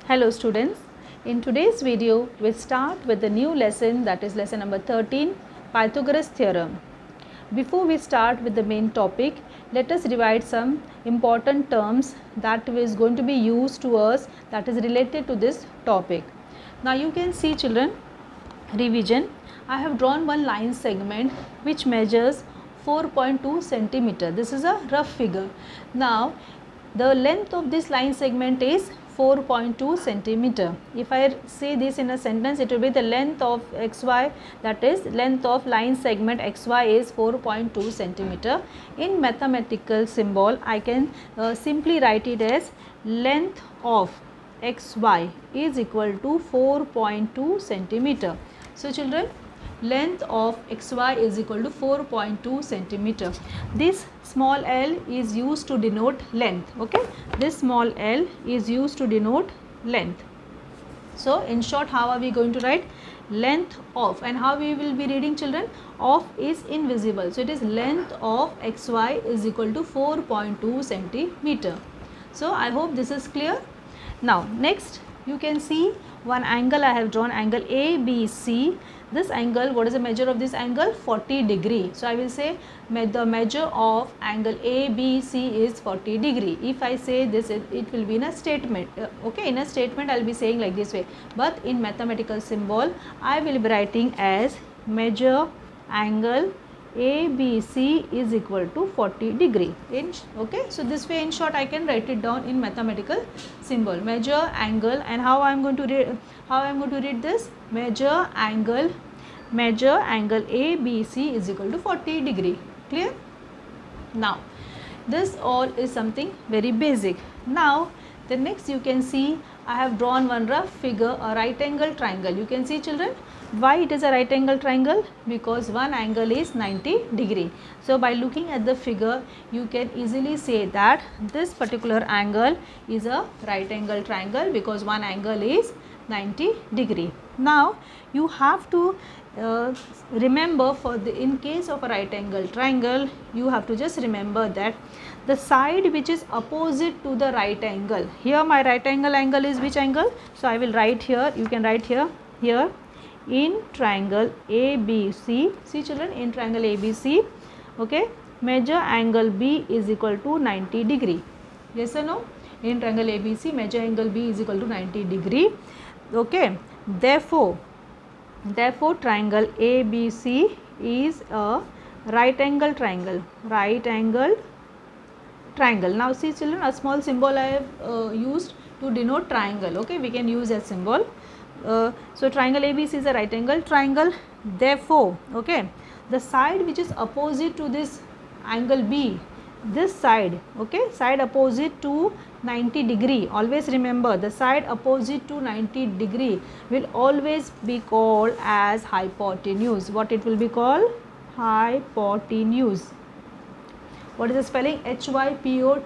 Hello students, in today's video we start with the new lesson, that is lesson number 13, Pythagoras theorem. Before we start with the main topic, let us revise some important terms that is going to be used to us, that is related to this topic. Now you can see children, revision. I have drawn one line segment which measures 4.2 centimeter. This is a rough figure. Now the length of this line segment is 4.2 centimeter. If I say this in a sentence, it will be the length of xy, that is length of line segment xy is 4.2 centimeter. In mathematical symbol, I can simply write it as length of xy is equal to 4.2 centimeter. So children, length of xy is equal to 4.2 centimeter. This small l is used to denote length. Okay, this small l is used to denote length. So in short, how are we going to write? Length of, and how we will be reading children? Of is invisible, so it is length of xy is equal to 4.2 centimeter. So I hope this is clear. Now next you can see one angle I have drawn, angle ABC. This angle, what is the measure of this angle? 40 degree. So I will say the measure of angle ABC is 40 degree. If I say this, it will be in a statement. Okay, in a statement I will be saying like this way, but in mathematical symbol I will be writing as measure angle ABC is equal to 40 degree. Okay, so this way in short I can write it down in mathematical symbol, measure angle. And how I am going to read this? Measure angle ABC is equal to 40 degree. Clear? Now this all is something very basic. Now the next you can see I have drawn one rough figure, a right angle triangle. You can see children, why it is a right angle triangle? Because one angle is 90 degree. So by looking at the figure you can easily say that this particular angle is a right angle triangle because one angle is 90 degree. Now you have to remember, for the in case of a right angle triangle, you have to just remember that the side which is opposite to the right angle, here my right angle is which angle? So I will write here, you can write here in triangle ABC. See children, in triangle ABC, okay, measure angle B is equal to 90 degree. Yes or no? In triangle ABC, measure angle B is equal to 90 degree. Okay, therefore triangle ABC is a right angle triangle. Now see children, a small symbol I have used to denote triangle. Okay, we can use that symbol. So triangle ABC is a right angle triangle. Therefore, okay, the side which is opposite to this angle B, this side, okay, side opposite to 90 degree, always remember the side opposite to 90 degree will always be called as hypotenuse. What it will be called? Hypotenuse. What is the spelling? HYPOTENUSE.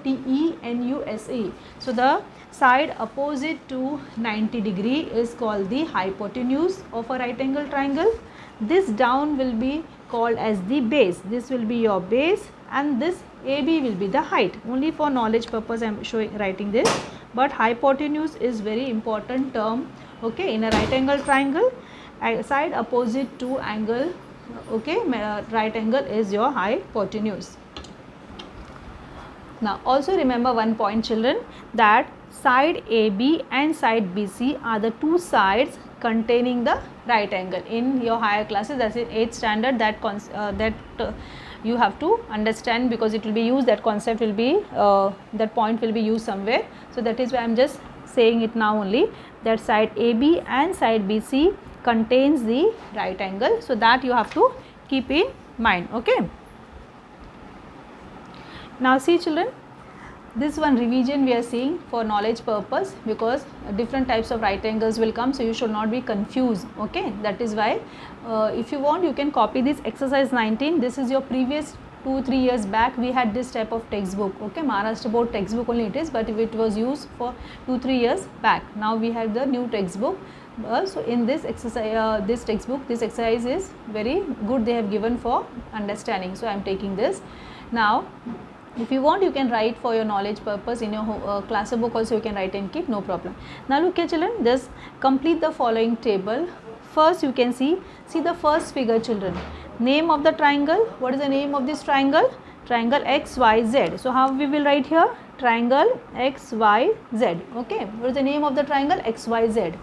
So the side opposite to 90 degree is called the hypotenuse of a right angle triangle. This down will be called as the base. This will be your base, and this AB will be the height. Only for knowledge purpose I am writing this, but hypotenuse is very important term. Okay, in a right angle triangle, side opposite to angle, okay, right angle is your hypotenuse. Now also remember one point children, that side AB and side BC are the two sides containing the right angle. In your higher classes, that is 8th standard, that you have to understand, because it will be used, that concept will be that point will be used somewhere. So that is why I am just saying it now only, that side AB and side BC contains the right angle. So that you have to keep in mind. Okay. Now see children, this one revision we are seeing for knowledge purpose, because different types of right angles will come, so you should not be confused. Okay, that is why if you want you can copy this exercise 19. This is your previous 2-3 years back we had this type of textbook. Okay, Maharashtra board textbook only it is, but it was used for 2-3 years back. Now we have the new textbook. So in this exercise, this textbook, this exercise is very good, they have given for understanding. So I am taking this. Now If you want, you can write for your knowledge purpose in your class book also, you can write and keep, no problem. Now look here children, just complete the following table. First you can see the first figure children. Name of the triangle, what is the name of this triangle? Triangle XYZ. So how we will write here? Triangle XYZ. Okay, what is the name of the triangle? XYZ.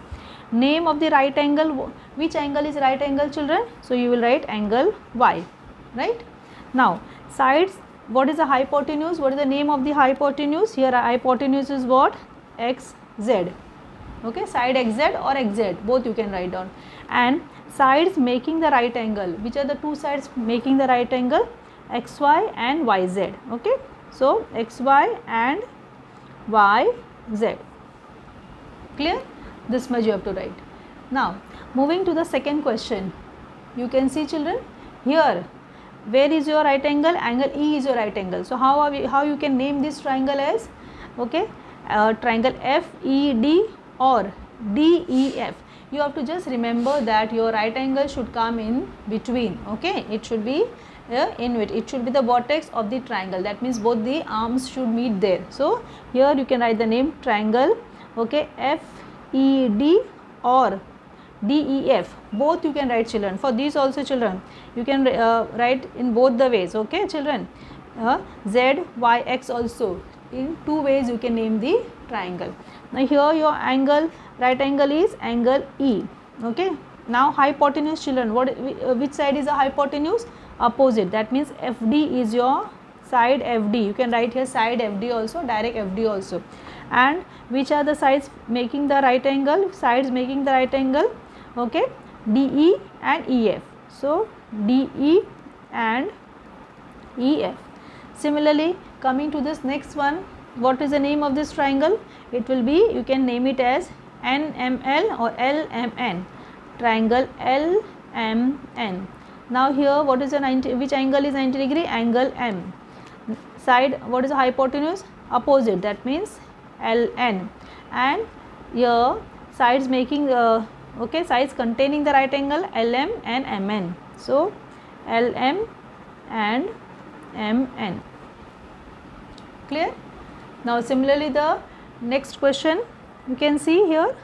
Name of the right angle, which angle is right angle children? So you will write angle Y, right? Now sides, what is the hypotenuse? What is the name of the hypotenuse? Here hypotenuse is what? XZ. Okay, side XZ or XZ, both you can write down. And sides making the right angle, which are the two sides making the right angle? XY and YZ. Okay, so XY and YZ. Clear? This much you have to write. Now moving to the second question, you can see children here, where is your right angle? Angle E is your right angle. So how you can name this triangle as? Okay, triangle FED or DEF. You have to just remember that your right angle should come in between. Okay, it should be it should be the vertex of the triangle. That means both the arms should meet there. So here you can write the name triangle. Okay, FED or DEF, both you can write children. For these also children, you can write in both the ways. Okay children, ZYX also, in two ways you can name the triangle. Now here your angle, right angle is angle E. Okay, now hypotenuse children, which side is the hypotenuse? Opposite. That means FD is your side FD. You can write here side FD also, direct FD also. And which are the sides making the right angle? Sides making the right angle. Okay, DE and EF. So DE and EF. Similarly, coming to this next one, what is the name of this triangle? It will be, you can name it as NML or LMN. Triangle LMN. Now here, what is the 90? Which angle is 90 degree? Angle M. Side, what is the hypotenuse? Opposite. That means LN. And here sides making okay, sides containing the right angle LM and MN. So LM and MN. Clear? Now similarly the next question, you can see here,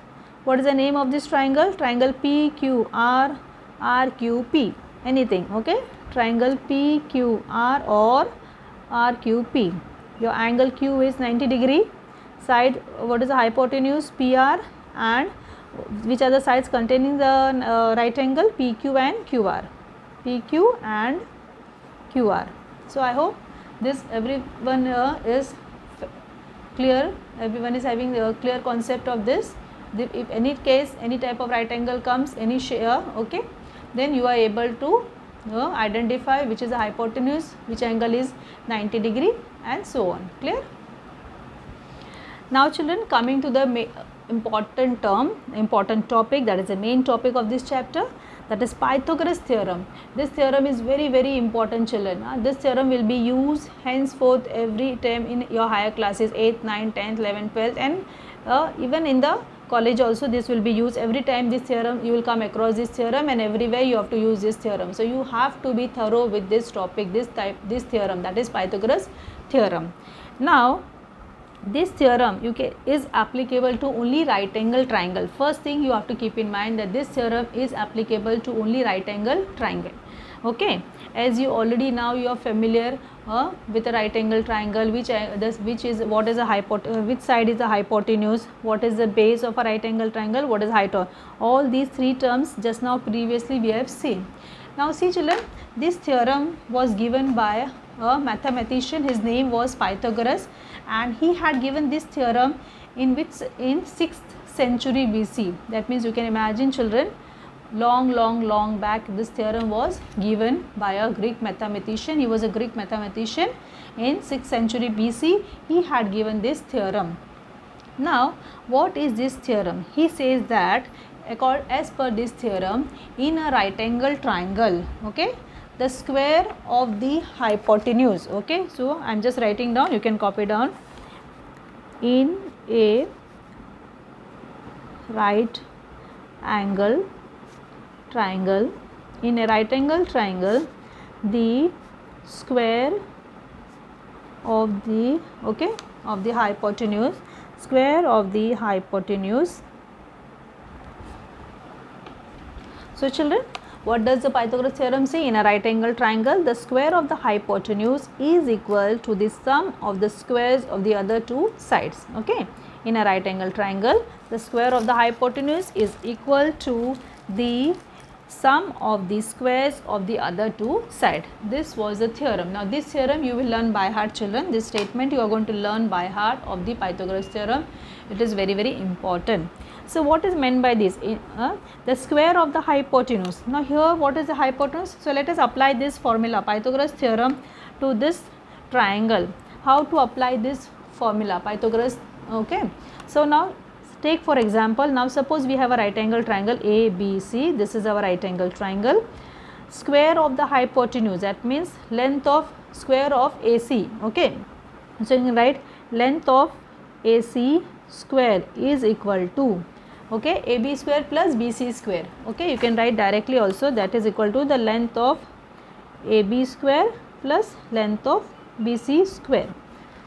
what is the name of this triangle? Triangle PQR RQP. Anything. Okay, triangle PQR or RQP. Your angle Q is 90 degree. Side, what is the hypotenuse? PR. And which are the sides containing the right angle? PQ and QR. PQ and QR. So I hope this everyone is clear. Everyone is having a clear concept of this. If any case, any type of right angle comes, any share, okay, then you are able to identify which is the hypotenuse, which angle is 90 degree, and so on. Clear? Now children, coming to the important topic, that is the main topic of this chapter, that is Pythagoras theorem. This theorem is very, very important children. This theorem will be used henceforth every time in your higher classes, 8th, 9th, 10th, 11th, 12th, and even in the college also this will be used. Every time this theorem, you will come across this theorem, and everywhere you have to use this theorem. So you have to be thorough with this topic, this theorem, that is Pythagoras theorem. Now this theorem is applicable to only right angle triangle. First thing you have to keep in mind that this theorem is applicable to only right angle triangle. Okay, as you already now you are familiar with a right angle triangle, which is what is a which side is the hypotenuse, what is the base of a right angle triangle, what is height. All these three terms just now previously we have seen. Now see children, this theorem was given by a mathematician. His name was Pythagoras, and he had given this theorem in 6th century BC. That means you can imagine children, long back this theorem was given by a Greek mathematician. He was a Greek mathematician in 6th century BC. He had given this theorem. Now what is this theorem? He says that as per this theorem, in a right angle triangle, okay, the square of the hypotenuse, okay, so I am just writing down, you can copy down. In a right angle triangle, the square of the of the hypotenuse, square of the hypotenuse. So children, what does the Pythagoras theorem say? In a right angle triangle, the square of the hypotenuse is equal to the sum of the squares of the other two sides. Okay, in a right angle triangle, the square of the hypotenuse is equal to the sum of the squares of the other two sides. This was the theorem. Now this theorem you will learn by heart, children. This statement you are going to learn by heart of the Pythagoras theorem. It is very, very important. So what is meant by this? The square of the hypotenuse. Now here what is the hypotenuse? So let us apply this formula, Pythagoras theorem, to this triangle. How to apply this formula, Pythagoras? Okay. So now take for example, now suppose we have a right angle triangle ABC. This is our right angle triangle. Square of the hypotenuse, that means length of square of AC. Okay. So you can write length of AC square is equal to, okay, AB square plus BC square. Okay, you can write directly also, that is equal to the length of AB square plus length of BC square.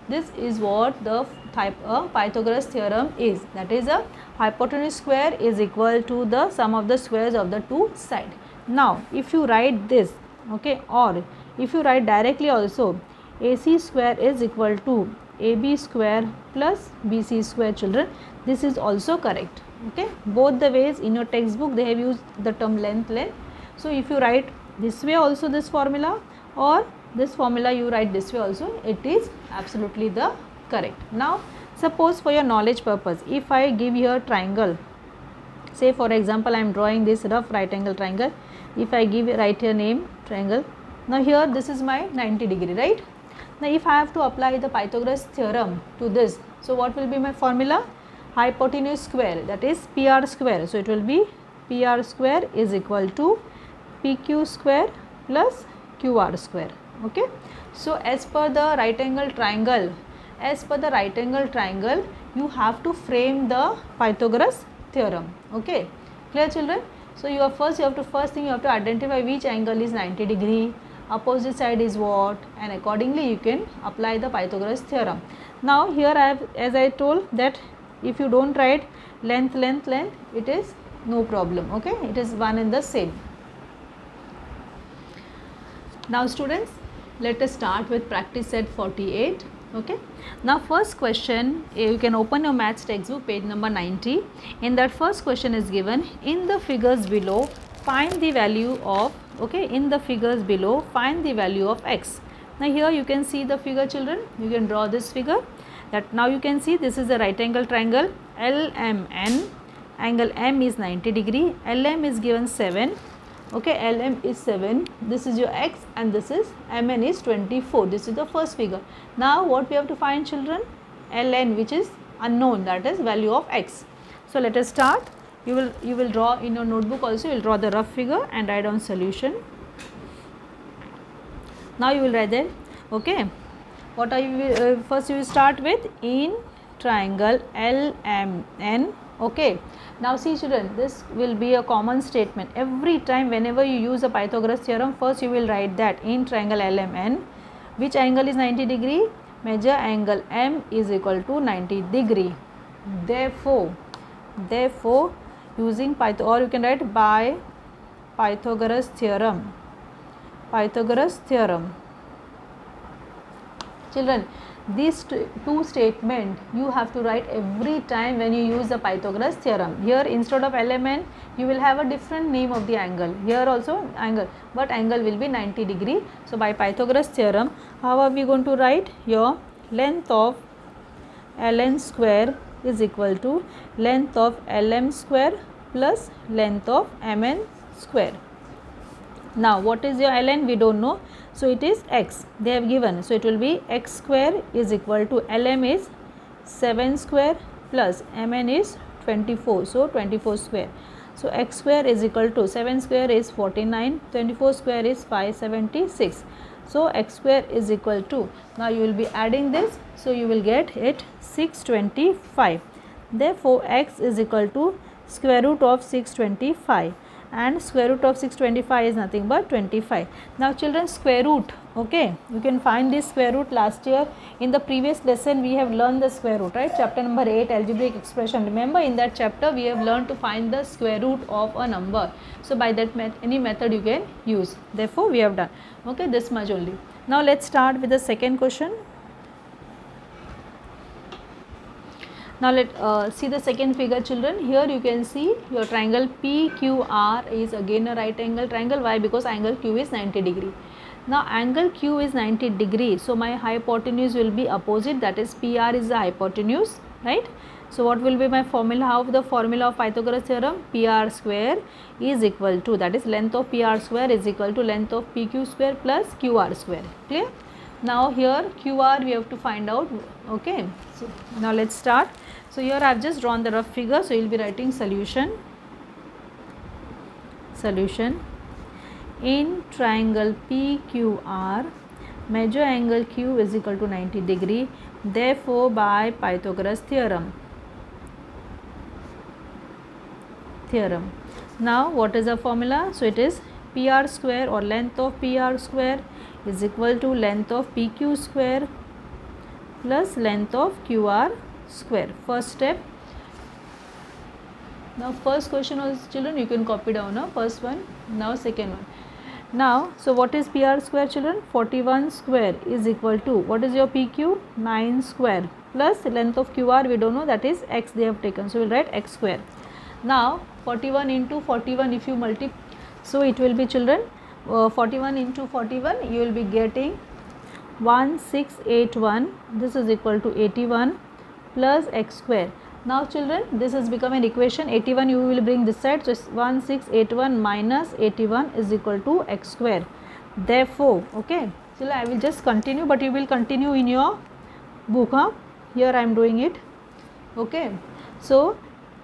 This is what the Pythagoras theorem is. That is, a hypotenuse square is equal to the sum of the squares of the two sides. Now if you write this, okay, or if you write directly also, AC square is equal to AB square plus BC square, children, this is also correct. Okay, both the ways in your textbook they have used the term length. So if you write this way also this formula, or this formula you write this way also, it is absolutely the correct. Now suppose for your knowledge purpose, if I give you a triangle, say for example I am drawing this rough right angle triangle. If I write here name triangle, now here this is my 90 degree, right? Now if I have to apply the Pythagoras theorem to this, so what will be my formula? Hypotenuse square, that is PR square. So it will be PR square is equal to PQ square plus QR square. Okay. So as per the right angle triangle, you have to frame the Pythagoras theorem. Okay, clear children? So you have to identify which angle is 90 degree, opposite side is what, and accordingly you can apply the Pythagoras theorem. Now here I have, as I told, that if you don't write length, it is no problem. Okay, it is one and the same. Now students, let us start with practice set 48. Okay, now first question, you can open your maths textbook, page number 90. In that first question is given, in the figures below find the value of, okay, in the figures below find the value of x. Now here you can see the figure, children. You can draw this figure. That now you can see this is a right angle triangle LMN. Angle M is 90 degree. LM is given 7. Okay, LM is 7. This is your x, and this is MN is 24. This is the first figure. Now what we have to find, children? LN, which is unknown, that is value of x. So let us start. You will draw in your notebook also. You will draw the rough figure and write down solution. Now you will write there. Okay, what are you first you will start with? In triangle LMN. Okay, now see children, this will be a common statement. Every time whenever you use a Pythagoras theorem, first you will write that in triangle LMN, which angle is 90 degree? Measure angle M is equal to 90 degree. Therefore using or you can write by Pythagoras theorem. Children, these two statements you have to write every time when you use the Pythagoras theorem. Here instead of LMN you will have a different name of the angle. Here also angle, but angle will be 90 degree. So by Pythagoras theorem, how are we going to write? Your length of ln square is equal to length of LM square plus length of MN square. Now what is your ln? We don't know. So it is x they have given. So it will be x square is equal to LM is 7 square plus MN is 24. So 24 square. So x square is equal to 7 square is 49, 24 square is 576. So x square is equal to, now you will be adding this, so you will get it 625. Therefore x is equal to square root of 625, and square root of 625 is nothing but 25. Now children, square root Okay, you can find the square root. Last year in the previous lesson we have learned the square root, right? Chapter number 8, algebraic expression. Remember, in that chapter we have learned to find the square root of a number. So by that any method you can use. Therefore we have done. Okay, this much only. Now let's start with the second question. Now let see the second figure, children. Here you can see your triangle PQR is again a right angle triangle. Why? Because angle Q is 90 degree. Now angle Q is 90 degree, so my hypotenuse will be opposite, that is PR is the hypotenuse, right? So what will be my formula? How the formula of Pythagoras theorem? PR square is equal to, that is length of PR square is equal to length of PQ square plus QR square. Clear? Now here QR we have to find out. Okay, so now let's start. So here I have just drawn the rough figure, so you will be writing solution. In triangle PQR, measure angle Q is equal to 90 degree. Therefore by Pythagoras theorem. Now what is the formula? So it is PR square or length of PR square is equal to length of PQ square plus length of QR square. First step. Now first question was, children, you can copy down now, first one. Now second one. Now so what is PR square, children? 41 square is equal to, what is your PQ? 9 square plus length of QR we don't know, that is x they have taken, so we will write x square. Now 41 into 41 if you multiply, so it will be, children, 41 into 41 you will be getting 1681, this is equal to 81 plus x square. Now children, this has become an equation. 81 you will bring this side, so 1681 minus 81 is equal to x square. Therefore, okay, so I will just continue, but you will continue in your book. Here I am doing it. Okay, so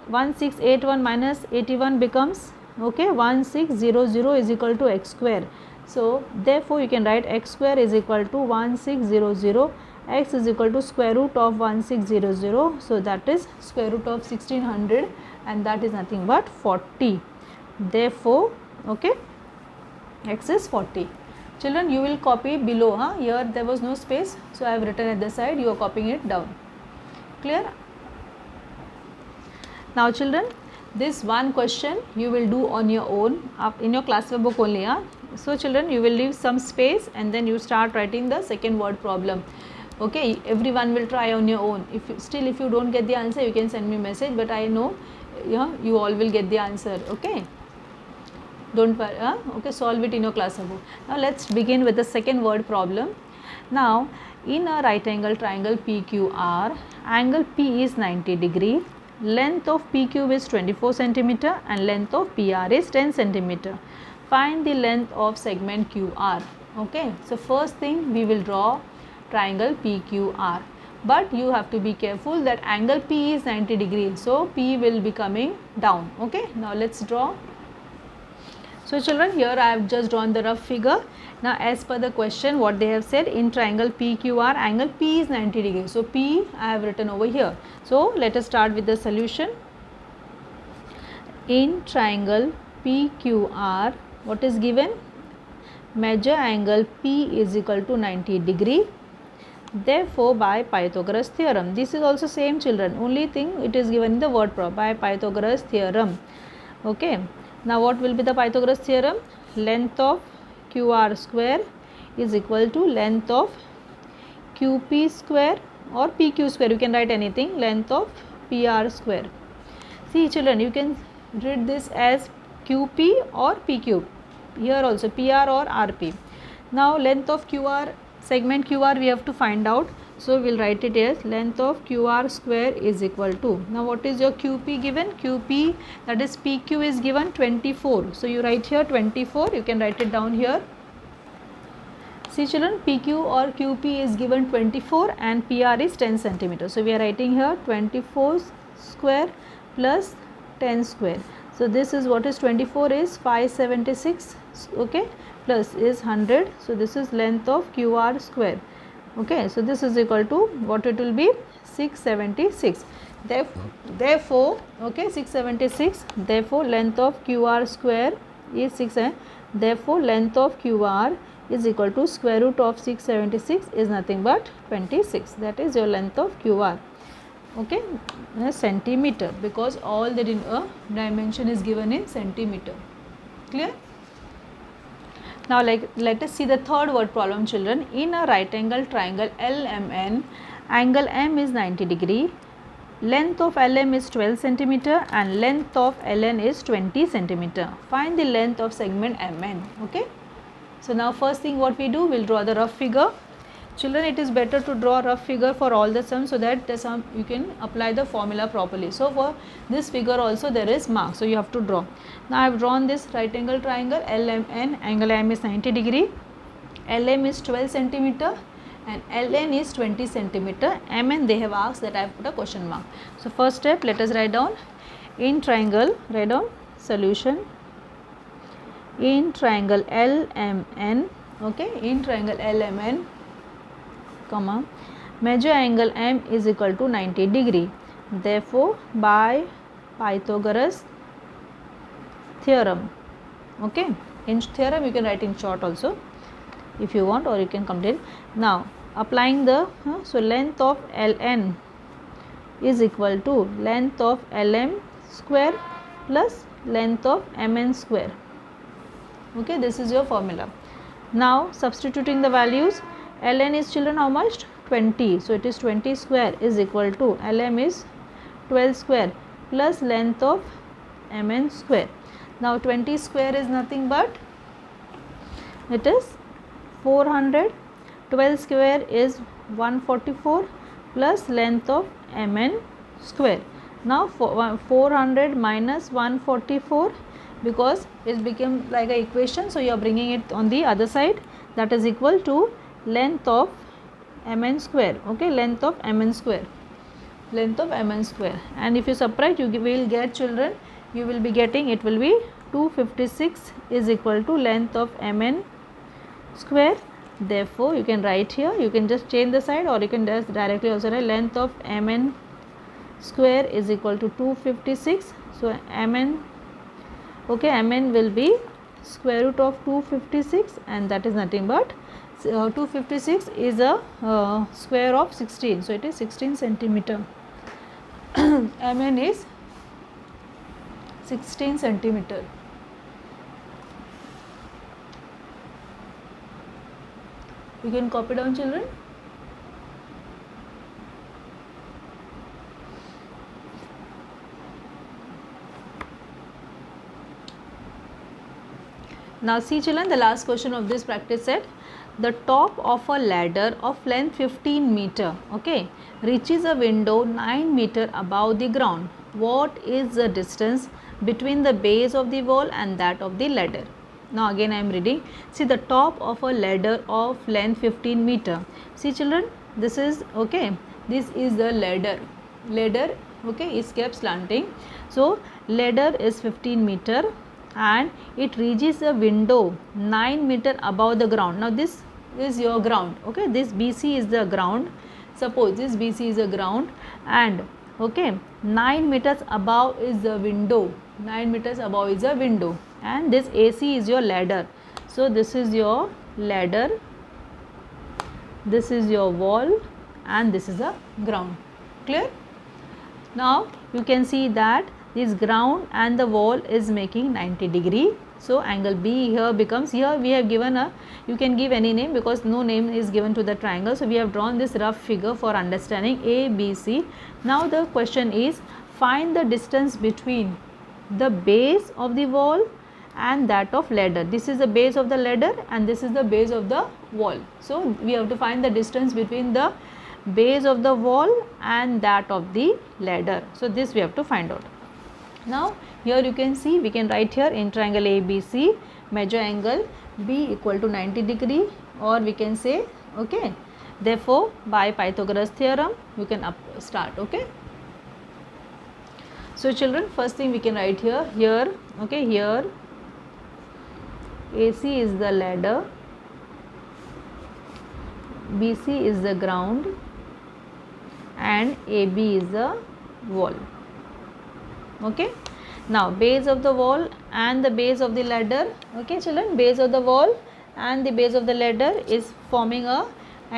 1681 minus 81 becomes, okay, 1600 is equal to x square. So therefore you can write x square is equal to 1600, x is equal to square root of 1600, so that is square root of 1600 and that is nothing but 40. Therefore, okay, x is 40. Children, you will copy below. Here there was no space, so I have written at the side, you are copying it down. Clear? Now children, this one question you will do on your own in your classwork book only. So children, you will leave some space and then you start writing the second word problem. Okay, everyone will try on your own. If you don't get the answer, you can send me a message, but I know you all will get the answer. Okay, don't worry. Okay, solve it in your classwork book. Now let's begin with the second word problem. Now in a right angle triangle PQR, angle P is 90 degree, length of PQ is 24 centimeter and length of PR is 10 centimeter. Find the length of segment QR. Okay, so first thing we will draw triangle PQR, but you have to be careful that angle P is 90 degree, so P will be coming down. Okay, now let's draw. So children, here I have just drawn the rough figure. Now as per the question, what they have said, in triangle PQR, angle P is 90 degree, so P I have written over here. So let us start with the solution. In triangle PQR, what is given? Measure angle P is equal to 90 degree. Therefore by Pythagoras theorem, this is also same, children, only thing it is given in the word problem, by Pythagoras theorem. Okay, now what will be the Pythagoras theorem? Length of QR square is equal to length of QP square or PQ square, you can write anything, length of PR square. See children, you can read this as QP or PQ, here also PR or RP. Now length of QR, segment QR we have to find out, so we will write it as length of QR square is equal to, now what is your QP given? QP, that is PQ is given 24, so you write here 24, you can write it down here. See children, PQ or QP is given 24 and PR is 10 centimeter, so we are writing here 24 square plus 10 square. So this is, what is 24 is 576, okay, plus is 100, so this is length of QR square. Okay, so this is equal to, what it will be, 676. Therefore, okay, 676, therefore length of QR square is 6, therefore length of QR is equal to square root of 676 is nothing but 26. That is your length of QR. Okay, in a centimeter, because all the dimension is given in centimeter. Clear? Now let us see the third word problem, children. In a right angle triangle LMN, angle M is 90 degree, length of LM is 12 centimeter and length of LN is 20 centimeter. Find the length of segment MN. Okay. So now first thing what we do, we'll draw the rough figure. Children, it is better to draw a rough figure for all the sums so that the sum you can apply the formula properly. So for this figure also there is mark, so you have to draw. Now I have drawn this right angle triangle LMN, angle M is 90 degree, LM is 12 centimeter and LN is 20 centimeter. MN they have asked, that I have put a question mark. So first step, let us write down in triangle, write down solution in triangle LMN. Okay, in triangle LMN, comma, measure angle M is equal to 90 degree. Therefore, by Pythagoras theorem, okay, in theorem you can write in short also if you want, or you can complete. Now applying the so length of Ln is equal to length of Lm square plus length of Mn square. Okay, this is your formula. Now substituting the values, Ln is, children, how much? 20. So it is 20 square is equal to Lm is 12 square plus length of Mn square. Now 20 square is nothing but it is 400. 12 square is 144 plus length of Mn square. Now 400 minus 144, because it became like a equation, so you are bringing it on the other side, that is equal to length of Mn square. Okay, length of Mn square, length of Mn square. And if you subtract, you will get, children, you will be getting, it will be 256 is equal to length of Mn square. Therefore you can write here, you can just change the side, or you can just directly also write length of Mn square is equal to 256. So Mn, okay, Mn will be square root of 256, and that is nothing but 256 is a square of 16, so it is 16 centimeter. Mn is 16 centimeter. You can copy down, children. Now see, children, the last question of this practice set. The top of a ladder of length 15 meter, okay, reaches a window 9 meter above the ground. What is the distance between the base of the wall and that of the ladder? Now again I am reading. See, the top of a ladder of length 15 meter. See, children, this is, okay, this is the ladder. Ladder, okay, is kept slanting. So ladder is 15 meter and it reaches a window 9 meter above the ground. Now this is your ground, okay, this BC is the ground. Suppose this BC is a ground, and okay, 9 meters above is the window, 9 meters above is a window, and this AC is your ladder. So this is your ladder, this is your wall, and this is the ground. Clear? Now you can see that this ground and the wall is making 90 degree. So angle B here becomes, here we have given a, you can give any name because no name is given to the triangle. So we have drawn this rough figure for understanding ABC. Now the question is, find the distance between the base of the wall and that of ladder. This is the base of the ladder and this is the base of the wall. So we have to find the distance between the base of the wall and that of the ladder. So this we have to find out. Now here you can see, we can write here in triangle ABC, measure angle B equal to 90 degree, or we can say, okay, therefore by Pythagoras theorem you can start. Okay, so children, first thing we can write here, okay, here AC is the ladder, BC is the ground, and AB is the wall. Okay, now base of the wall and the base of the ladder. Okay, children, base of the wall and the base of the ladder is forming a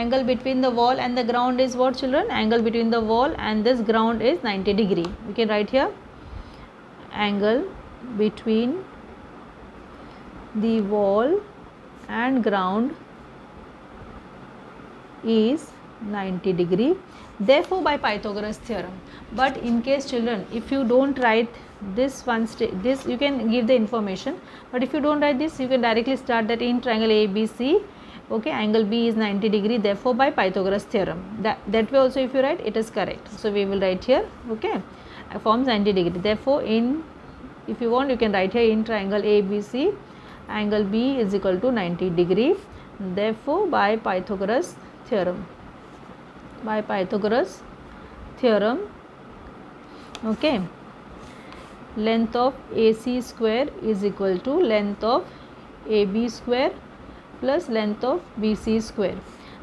angle between the wall and the ground is what, children? Angle between the wall and this ground is 90 degree. We can write here angle between the wall and ground is 90 degree. Therefore, by Pythagoras theorem. But in case, children, if you don't write this one, this you can give the information, but if you don't write this, you can directly start that in triangle ABC, okay, angle B is 90 degree, therefore by Pythagoras theorem. That way also if you write, it is correct. So we will write here, okay, forms 90 degree. Therefore, if you want, you can write here in triangle ABC, angle B is equal to 90 degree. Therefore, by Pythagoras theorem. By Pythagoras theorem, okay, length of AC square is equal to length of AB square plus length of BC square.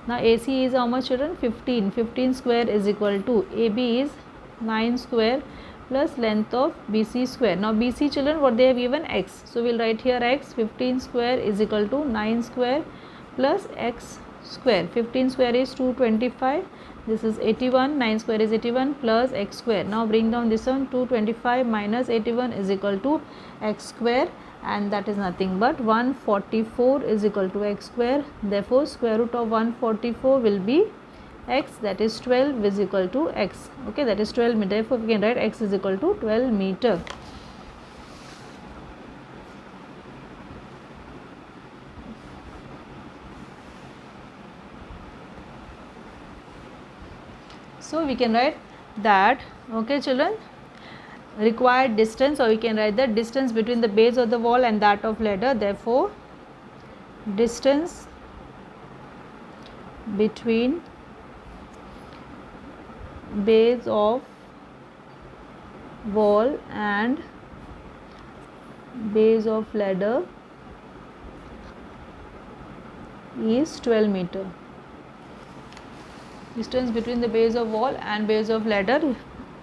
Now AC is how much, children? 15. 15 square is equal to AB is 9 square plus length of BC square. Now BC, children, what they have given? X. So we will write here X. 15 square is equal to 9 square plus X square. 15 square is 225. This is 81. 9 square is 81 plus X square. Now bring down this one. 225 minus 81 is equal to X square, and that is nothing but 144 is equal to X square. Therefore, square root of 144 will be X, that is 12 is equal to X. Okay, that is 12 meter. Therefore, we can write X is equal to 12 meter. So we can write that, okay, children, required distance, or we can write the distance between the base of the wall and that of ladder. Therefore, distance between base of wall and base of ladder is 12 meter. Distance between the base of wall and base of ladder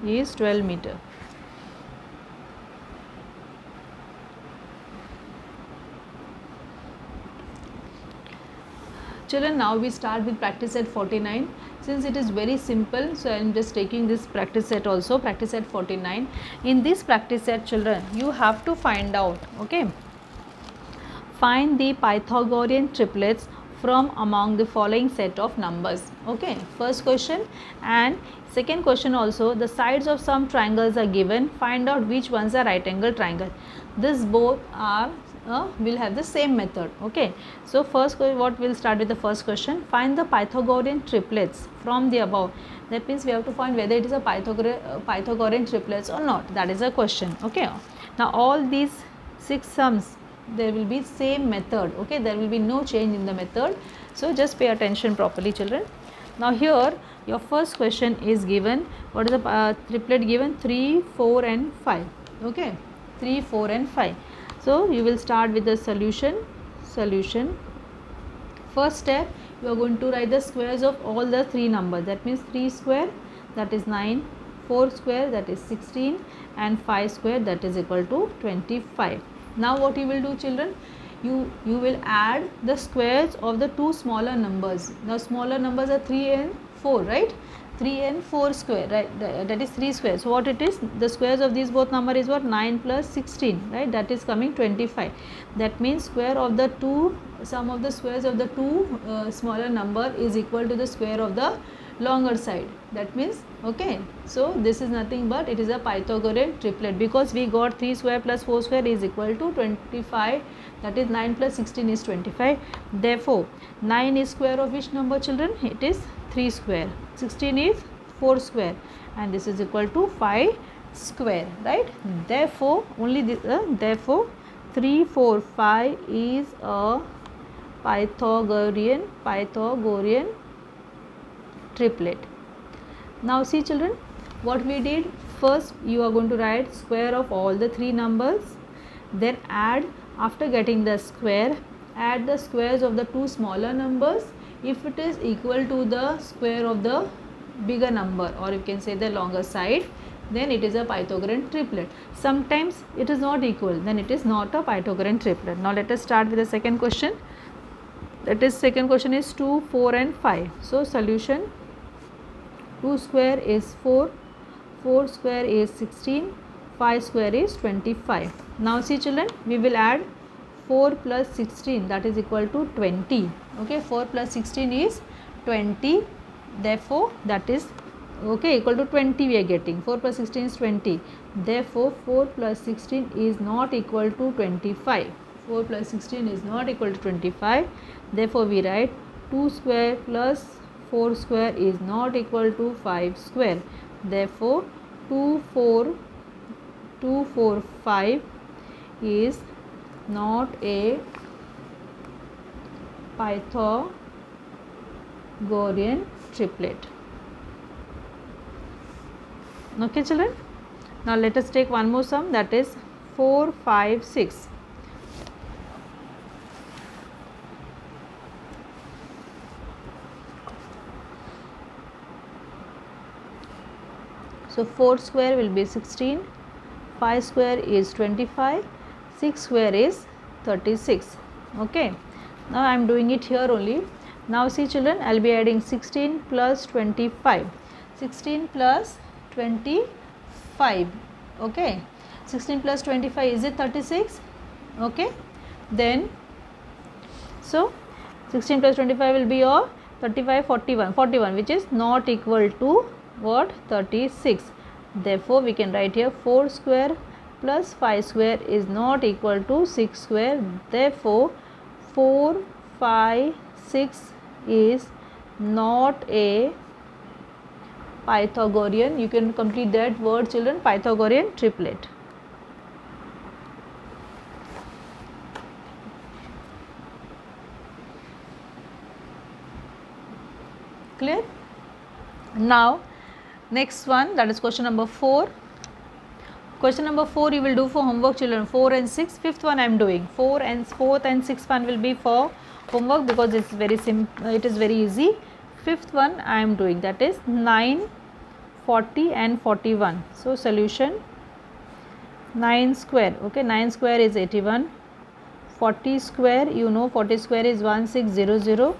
is 12 meter. Children, now we start with practice set 49. Since it is very simple, so I am just taking this practice set also, practice set 49. In this practice set, children, you have to find out, okay, find the Pythagorean triplets from among the following set of numbers. Okay, first question, and second question also, the sides of some triangles are given, find out which ones are right angle triangle. This both are will have the same method. Okay, so first what we'll start with the first question, find the Pythagorean triplets from the above. That means we have to find whether it is a Pythagorean triplets or not. That is a question. Okay, now all these 6 sums, there will be same method. Okay, there will be no change in the method, so just pay attention properly, children. Now here your first question is given, what is the triplet given? 3, 4 and 5. Okay, 3, 4 and 5. So you will start with the solution. First step, you are going to write the squares of all the 3 numbers. That means 3 square, that is 9, 4 square, that is 16, and 5 square, that is equal to 25. Now what you will do, children, you will add the squares of the 2 smaller numbers. Now smaller numbers are 3 and 4, right? 3 and 4 square, right? That is 3 square. So what it is, the squares of these both number is what? 9 plus 16, right? That is coming 25. That means square of the sum of the squares of the 2 smaller number is equal to the square of the longer side. That means, okay, so this is nothing but it is a Pythagorean triplet, because we got 3 square plus 4 square is equal to 25. That is 9 plus 16 is 25. Therefore 9 is square of which number, children? It is 3 square. 16 is 4 square, and this is equal to 5 square, right? Therefore only this, therefore 3, 4, 5 is a Pythagorean triplet. Now see, children, what we did, first you are going to write square of all the 3 numbers, then add, after getting the square, add the squares of the 2 smaller numbers. If it is equal to the square of the bigger number, or you can say the longer side, then it is a Pythagorean triplet. Sometimes it is not equal, then it is not a Pythagorean triplet. Now let us start with the second question. That is, second question is 2, 4 and 5. So solution: 2 square is 4, 4 square is 16, 5 square is 25. Now see children, we will add 4 plus 16, that is equal to 20. Okay, 4 plus 16 is 20. Therefore that is okay equal to 20 we are getting. 4 plus 16 is 20. Therefore 4 plus 16 is not equal to 25. 4 plus 16 is not equal to 25. Therefore we write 2 square plus 4 square is not equal to 5 square. Therefore 2, 4, 5 is not a Pythagorean triplet. Okay children, now let us take one more sum, that is 4, 5, 6. So 4 square will be 16, 5 square is 25, 6 square is 36. Okay, now I am doing it here only. Now see children, I will be adding 16 plus 25. 16 plus 25. Okay, 16 plus 25, is it 36? Okay, then so 16 plus 25 will be your 35, 41, which is not equal to what? 36. Therefore we can write here 4 square plus 5 square is not equal to 6 square. Therefore 4, 5, 6 is not a Pythagorean, you can complete that word children, Pythagorean triplet. Clear? Now next one, that is question number 4. Question number 4 you will do for homework children, 4 and 6. Fifth one I am doing, 4th and 6th one will be for homework because it is very simple, it is very easy. Fifth one I am doing, that is 9, 40 and 41. So solution: 9 square, okay, 9 square is 81, 40 square, you know 40 square is 1600,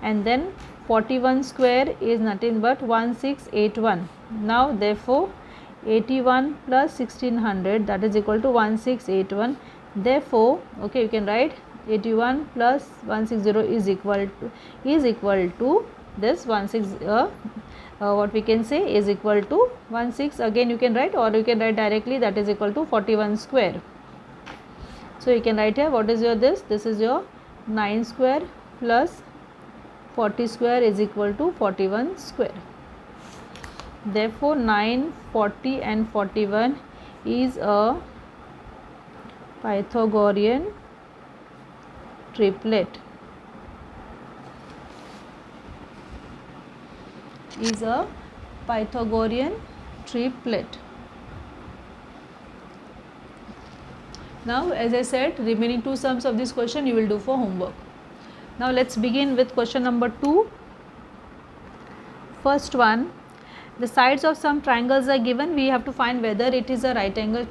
and then 41 square is nothing but 1681. Now therefore 81 plus 1600, that is equal to 1681. Therefore okay, you can write 81 plus 160 is equal to this 16 what we can say is equal to 16, again you can write, or you can write directly, that is equal to 41 square. So you can write here, what is your this is your 9 square plus 40 square is equal to 41 square. Therefore 9, 40 and 41 is a Pythagorean triplet. Is a Pythagorean triplet. Now as I said, remaining 2 sums of this question you will do for homework. Now let's begin with question number 2. First one, the sides of some triangles are given, we have to find whether it is a right angle